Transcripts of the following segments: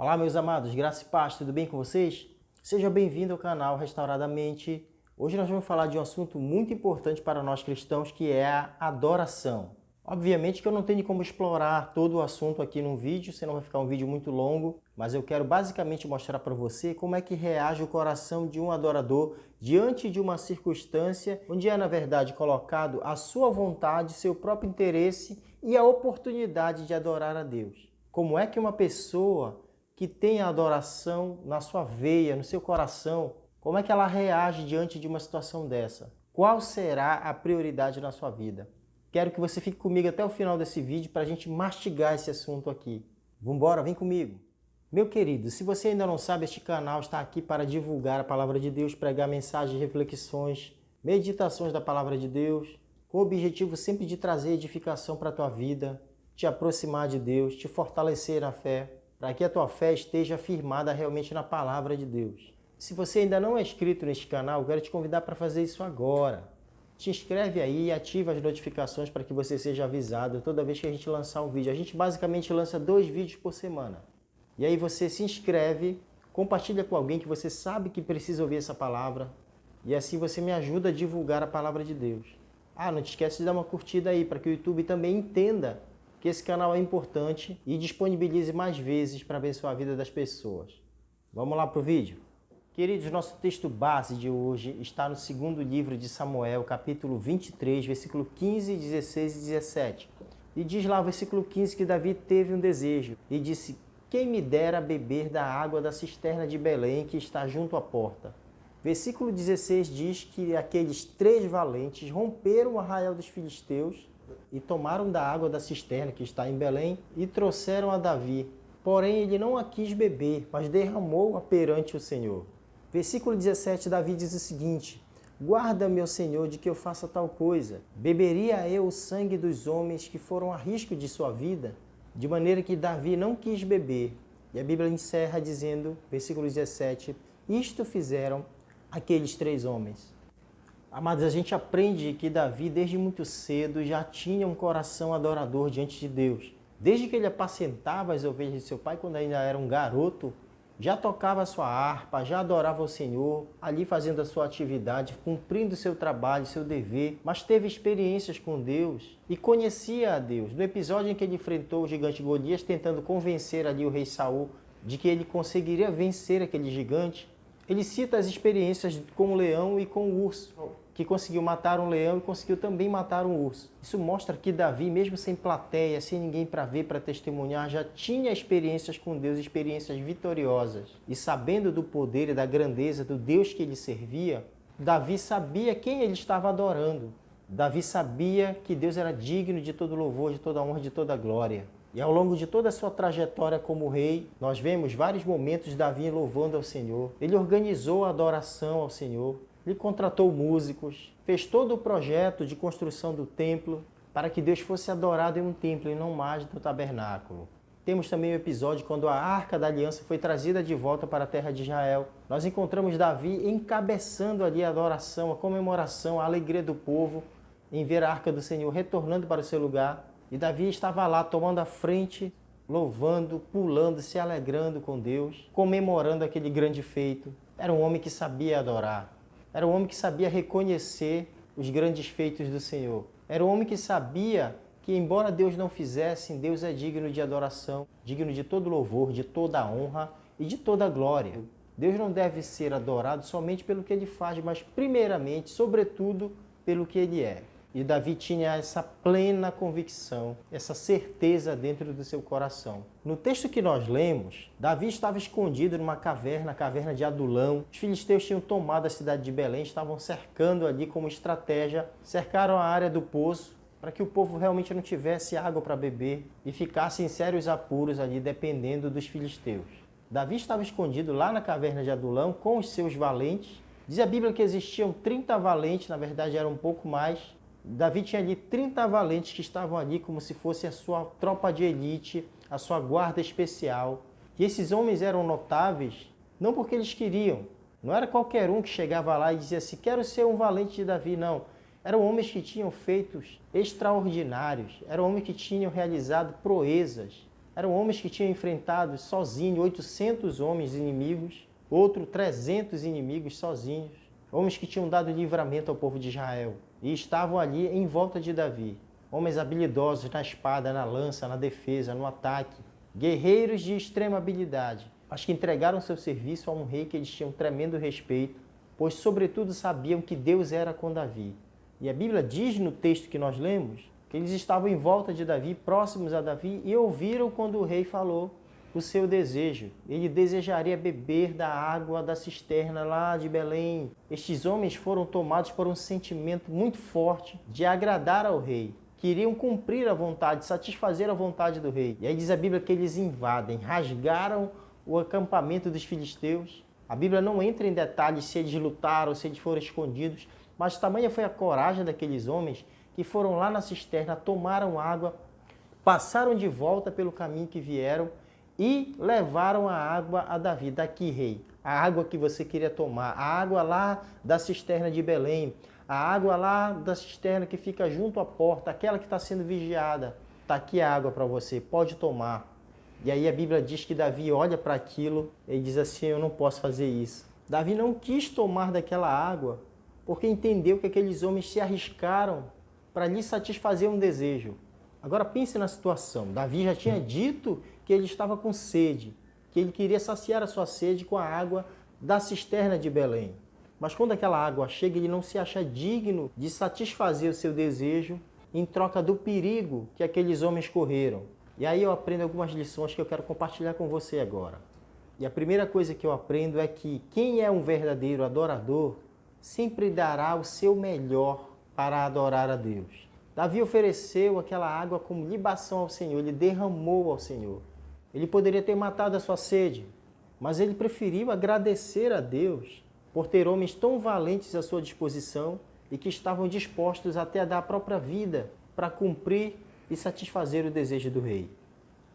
Olá, meus amados, graça e paz, tudo bem com vocês? Seja bem-vindo ao canal Restauradamente. Hoje nós vamos falar de um assunto muito importante para nós cristãos, que é a adoração. Obviamente que eu não tenho como explorar todo o assunto aqui num vídeo, senão vai ficar um vídeo muito longo, mas eu quero basicamente mostrar para você como é que reage o coração de um adorador diante de uma circunstância onde é, na verdade, colocado a sua vontade, seu próprio interesse e a oportunidade de adorar a Deus. Como é que uma pessoa que tem a adoração na sua veia, no seu coração, como é que ela reage diante de uma situação dessa? Qual será a prioridade na sua vida? Quero que você fique comigo até o final desse vídeo para a gente mastigar esse assunto aqui. Vambora, vem comigo! Meu querido, se você ainda não sabe, este canal está aqui para divulgar a Palavra de Deus, pregar mensagens, reflexões, meditações da Palavra de Deus, com o objetivo sempre de trazer edificação para a tua vida, te aproximar de Deus, te fortalecer na fé, para que a tua fé esteja firmada realmente na Palavra de Deus. Se você ainda não é inscrito neste canal, eu quero te convidar para fazer isso agora. Te inscreve aí e ativa as notificações para que você seja avisado toda vez que a gente lançar um vídeo. A gente basicamente lança 2 vídeos por semana. E aí você se inscreve, compartilha com alguém que você sabe que precisa ouvir essa palavra. E assim você me ajuda a divulgar a Palavra de Deus. Ah, não te esquece de dar uma curtida aí para que o YouTube também entenda que esse canal é importante e disponibilize mais vezes para abençoar a vida das pessoas. Vamos lá para o vídeo? Queridos, nosso texto base de hoje está no segundo livro de Samuel, capítulo 23, versículo 15, 16 e 17. E diz lá o versículo 15 que Davi teve um desejo e disse: quem me dera beber da água da cisterna de Belém que está junto à porta. Versículo 16 diz que aqueles 3 valentes romperam o arraial dos filisteus e tomaram da água da cisterna que está em Belém e trouxeram a Davi. Porém, ele não a quis beber, mas derramou-a perante o Senhor. Versículo 17, Davi diz o seguinte: guarda, meu Senhor, de que eu faça tal coisa. Beberia eu o sangue dos homens que foram a risco de sua vida? De maneira que Davi não quis beber. E a Bíblia encerra dizendo, versículo 17, isto fizeram aqueles 3 homens. Amados, a gente aprende que Davi, desde muito cedo, já tinha um coração adorador diante de Deus. Desde que ele apacentava as ovelhas de seu pai, quando ainda era um garoto, já tocava a sua harpa, já adorava o Senhor, ali fazendo a sua atividade, cumprindo o seu trabalho, seu dever, mas teve experiências com Deus e conhecia a Deus. No episódio em que ele enfrentou o gigante Golias, tentando convencer ali o rei Saul de que ele conseguiria vencer aquele gigante, ele cita as experiências com o leão e com o urso, que conseguiu matar um leão e conseguiu também matar um urso. Isso mostra que Davi, mesmo sem plateia, sem ninguém para ver, para testemunhar, já tinha experiências com Deus, experiências vitoriosas. E sabendo do poder e da grandeza do Deus que ele servia, Davi sabia quem ele estava adorando. Davi sabia que Deus era digno de todo louvor, de toda honra, de toda glória. E ao longo de toda a sua trajetória como rei, nós vemos vários momentos de Davi louvando ao Senhor. Ele organizou a adoração ao Senhor, ele contratou músicos, fez todo o projeto de construção do templo para que Deus fosse adorado em um templo e não mais no tabernáculo. Temos também o episódio quando a Arca da Aliança foi trazida de volta para a terra de Israel. Nós encontramos Davi encabeçando ali a adoração, a comemoração, a alegria do povo em ver a Arca do Senhor retornando para o seu lugar. E Davi estava lá tomando a frente, louvando, pulando, se alegrando com Deus, comemorando aquele grande feito. Era um homem que sabia adorar. Era um homem que sabia reconhecer os grandes feitos do Senhor. Era um homem que sabia que, embora Deus não fizesse, Deus é digno de adoração, digno de todo louvor, de toda honra e de toda glória. Deus não deve ser adorado somente pelo que Ele faz, mas primeiramente, sobretudo, pelo que Ele é. E Davi tinha essa plena convicção, essa certeza dentro do seu coração. No texto que nós lemos, Davi estava escondido numa caverna, a caverna de Adulão. Os filisteus tinham tomado a cidade de Belém, estavam cercando ali como estratégia, cercaram a área do poço para que o povo realmente não tivesse água para beber e ficasse em sérios apuros ali, dependendo dos filisteus. Davi estava escondido lá na caverna de Adulão com os seus valentes. Diz a Bíblia que existiam 30 valentes, na verdade eram um pouco mais. Davi tinha ali 30 valentes que estavam ali como se fosse a sua tropa de elite, a sua guarda especial. E esses homens eram notáveis não porque eles queriam. Não era qualquer um que chegava lá e dizia assim, quero ser um valente de Davi, não. Eram homens que tinham feitos extraordinários, eram homens que tinham realizado proezas, Eram homens que tinham enfrentado sozinhos 800 homens inimigos, outro 300 inimigos sozinhos. Homens que tinham dado livramento ao povo de Israel e estavam ali em volta de Davi. Homens habilidosos na espada, na lança, na defesa, no ataque. Guerreiros de extrema habilidade, mas que entregaram seu serviço a um rei que eles tinham tremendo respeito, pois sobretudo sabiam que Deus era com Davi. E a Bíblia diz no texto que nós lemos que eles estavam em volta de Davi, próximos a Davi, e ouviram quando o rei falou o seu desejo. Ele desejaria beber da água da cisterna lá de Belém. Estes homens foram tomados por um sentimento muito forte de agradar ao rei. Queriam cumprir a vontade, satisfazer a vontade do rei. E aí diz a Bíblia que eles invadem, rasgaram o acampamento dos filisteus. A Bíblia não entra em detalhes se eles lutaram, se eles foram escondidos, mas tamanha foi a coragem daqueles homens que foram lá na cisterna, tomaram água, passaram de volta pelo caminho que vieram e levaram a água a Davi. Daqui, rei, a água que você queria tomar, a água lá da cisterna de Belém, a água lá da cisterna que fica junto à porta, aquela que está sendo vigiada. Está aqui a água para você, pode tomar. E aí a Bíblia diz que Davi olha para aquilo e diz assim, eu não posso fazer isso. Davi não quis tomar daquela água, porque entendeu que aqueles homens se arriscaram para lhe satisfazer um desejo. Agora pense na situação. Davi já tinha dito que ele estava com sede, que ele queria saciar a sua sede com a água da cisterna de Belém. Mas quando aquela água chega, ele não se acha digno de satisfazer o seu desejo em troca do perigo que aqueles homens correram. E aí eu aprendo algumas lições que eu quero compartilhar com você agora. E a primeira coisa que eu aprendo é que quem é um verdadeiro adorador sempre dará o seu melhor para adorar a Deus. Davi ofereceu aquela água como libação ao Senhor, ele derramou ao Senhor. Ele poderia ter matado a sua sede, mas ele preferiu agradecer a Deus por ter homens tão valentes à sua disposição e que estavam dispostos até a dar a própria vida para cumprir e satisfazer o desejo do rei.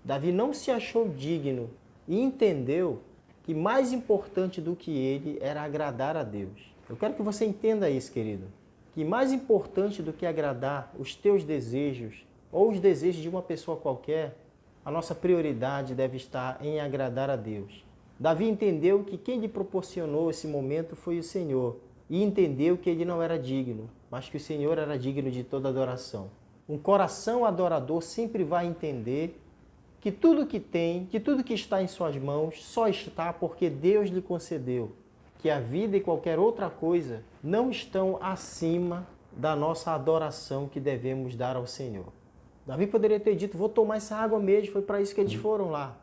Davi não se achou digno e entendeu que mais importante do que ele era agradar a Deus. Eu quero que você entenda isso, querido. Que mais importante do que agradar os teus desejos ou os desejos de uma pessoa qualquer, a nossa prioridade deve estar em agradar a Deus. Davi entendeu que quem lhe proporcionou esse momento foi o Senhor e entendeu que ele não era digno, mas que o Senhor era digno de toda adoração. Um coração adorador sempre vai entender que tudo que tem, que tudo que está em suas mãos, só está porque Deus lhe concedeu. Que a vida e qualquer outra coisa não estão acima da nossa adoração que devemos dar ao Senhor. Davi poderia ter dito, vou tomar essa água mesmo, foi para isso que eles foram lá.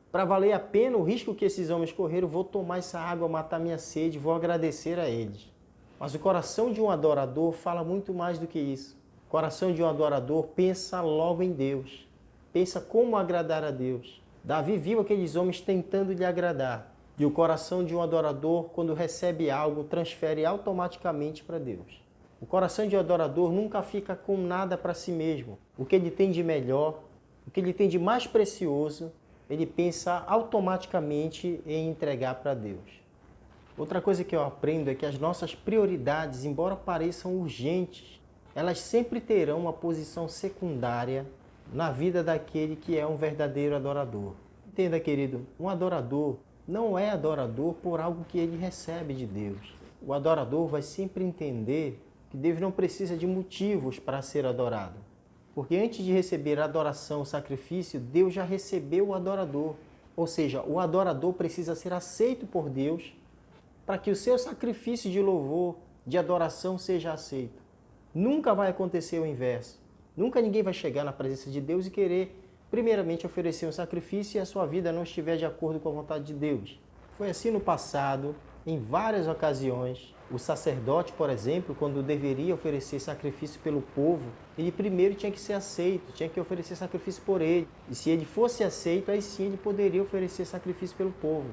Para valer a pena o risco que esses homens correram, vou tomar essa água, matar minha sede, vou agradecer a eles. Mas o coração de um adorador fala muito mais do que isso. O coração de um adorador pensa logo em Deus, pensa como agradar a Deus. Davi viu aqueles homens tentando lhe agradar. E o coração de um adorador, quando recebe algo, transfere automaticamente para Deus. O coração de um adorador nunca fica com nada para si mesmo. O que ele tem de melhor, o que ele tem de mais precioso, ele pensa automaticamente em entregar para Deus. Outra coisa que eu aprendo é que as nossas prioridades, embora pareçam urgentes, elas sempre terão uma posição secundária na vida daquele que é um verdadeiro adorador. Entenda, querido, um adorador não é adorador por algo que ele recebe de Deus. O adorador vai sempre entender que Deus não precisa de motivos para ser adorado. Porque antes de receber a adoração, o sacrifício, Deus já recebeu o adorador. Ou seja, o adorador precisa ser aceito por Deus para que o seu sacrifício de louvor, de adoração seja aceito. Nunca vai acontecer o inverso. Nunca ninguém vai chegar na presença de Deus e querer primeiramente oferecer um sacrifício e a sua vida não estiver de acordo com a vontade de Deus. Foi assim no passado, em várias ocasiões. O sacerdote, por exemplo, quando deveria oferecer sacrifício pelo povo, ele primeiro tinha que ser aceito, tinha que oferecer sacrifício por ele. E se ele fosse aceito, aí sim ele poderia oferecer sacrifício pelo povo.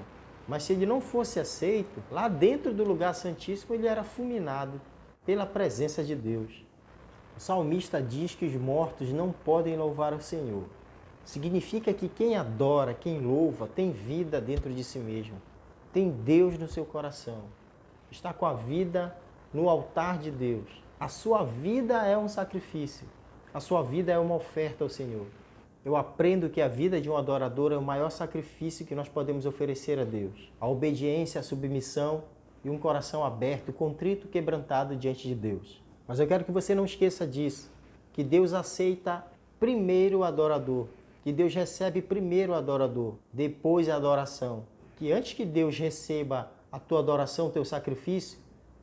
Mas se ele não fosse aceito, lá dentro do lugar santíssimo ele era fulminado pela presença de Deus. O salmista diz que os mortos não podem louvar o Senhor. Significa que quem adora, quem louva, tem vida dentro de si mesmo. Tem Deus no seu coração. Está com a vida no altar de Deus. A sua vida é um sacrifício. A sua vida é uma oferta ao Senhor. eu aprendo que a vida de um adorador é o maior sacrifício que nós podemos oferecer a Deus. A obediência, a submissão e um coração aberto, contrito, quebrantado diante de Deus. Mas eu quero que você não esqueça disso, que Deus aceita primeiro o adorador, que Deus recebe primeiro o adorador, depois a adoração. Que antes que Deus receba a tua adoração, o teu sacrifício,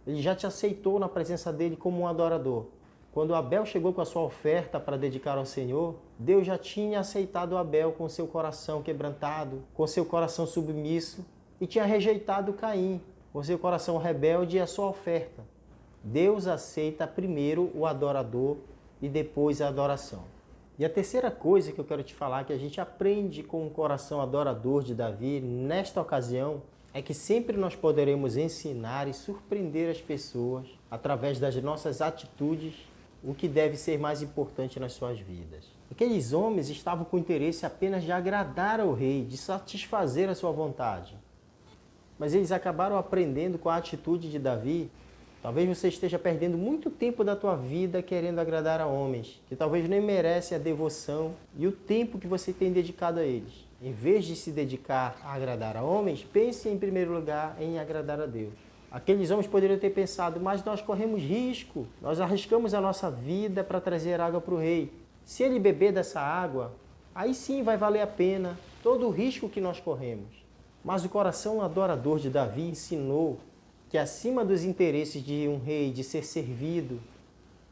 Ele já te aceitou na presença dEle como um adorador. Quando Abel chegou com a sua oferta para dedicar ao Senhor, Deus já tinha aceitado Abel com seu coração quebrantado, com seu coração submisso, e tinha rejeitado Caim, com seu coração rebelde e a sua oferta. Deus aceita primeiro o adorador e depois a adoração. E a terceira coisa que eu quero te falar, que a gente aprende com o coração adorador de Davi, nesta ocasião, é que sempre nós poderemos ensinar e surpreender as pessoas, através das nossas atitudes, o que deve ser mais importante nas suas vidas. Aqueles homens estavam com interesse apenas de agradar ao rei, de satisfazer a sua vontade. Mas eles acabaram aprendendo com a atitude de Davi. Talvez você esteja perdendo muito tempo da tua vida querendo agradar a homens, que talvez nem merecem a devoção e o tempo que você tem dedicado a eles. Em vez de se dedicar a agradar a homens, pense em primeiro lugar em agradar a Deus. Aqueles homens poderiam ter pensado, mas nós corremos risco, nós arriscamos a nossa vida para trazer água para o rei. Se ele beber dessa água, aí sim vai valer a pena todo o risco que nós corremos. Mas o coração adorador de Davi ensinou que acima dos interesses de um rei, de ser servido,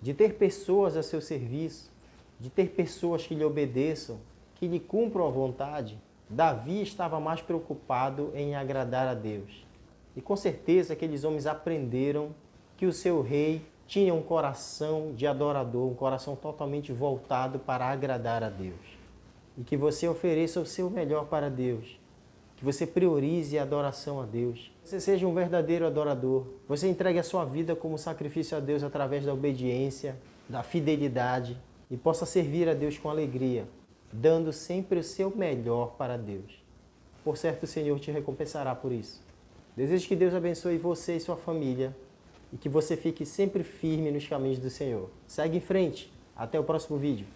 de ter pessoas a seu serviço, de ter pessoas que lhe obedeçam, que lhe cumpram a vontade, Davi estava mais preocupado em agradar a Deus. E com certeza aqueles homens aprenderam que o seu rei tinha um coração de adorador, um coração totalmente voltado para agradar a Deus. E que você ofereça o seu melhor para Deus, que você priorize a adoração a Deus. Você seja um verdadeiro adorador, você entregue a sua vida como sacrifício a Deus através da obediência, da fidelidade e possa servir a Deus com alegria, dando sempre o seu melhor para Deus. Por certo, o Senhor te recompensará por isso. Desejo que Deus abençoe você e sua família e que você fique sempre firme nos caminhos do Senhor. Segue em frente. Até o próximo vídeo.